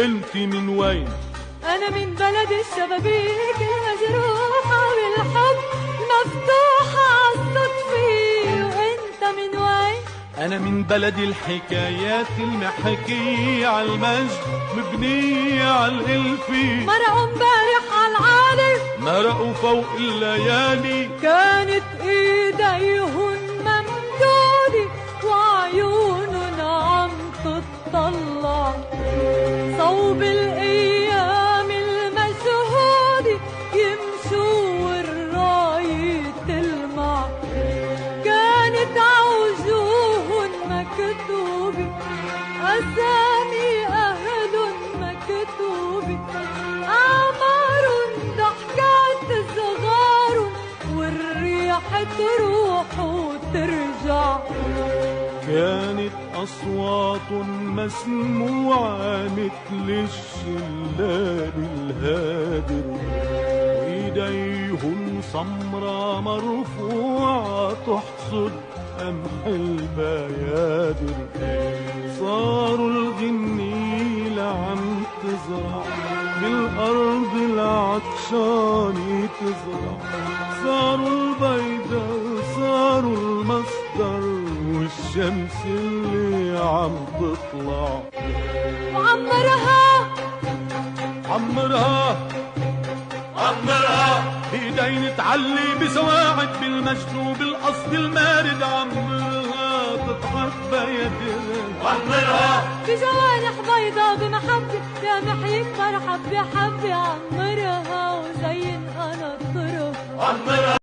انت من وين؟ أنا من بلد الشبابيك المجروحة بالحب مفتوحة عالصدفة. وأنت من وين؟ أنا من بلد الحكايات المحكية عالمجد مبنية عالإلفي. مرقوا امبارح عالعالي مرقوا فوق الليالي. كانت إيديهن ممدودة وعيونن عم تطلع صوب الأيام المشهودة يمشوا والراية تلمع. كانت عوجوهن مكتوبة أسامي أهلن مكتوبة أعمارن ضحكات صغارن والريح تروح وترجع. كانت أصوات مسموعة مثل الشلال الهادر. وإيديهم سمرة مرفوعة تحصد قمح البيادر. صاروا الغنيلة عم تزرع بالأرض العطشانة تزرع. صاروا البيضة صاروا المصدر والشمس اللي عم تطلع. وعمرها عمرها عمرها ايدين تعلي بسواعد بالمجد وبالقصد المارد. عمرها تضحك بيدها. عمرها بجوانح بيضا بمحبة يا محيك مرحب بحبة. عمرها وزين أنا الطرف. عمرها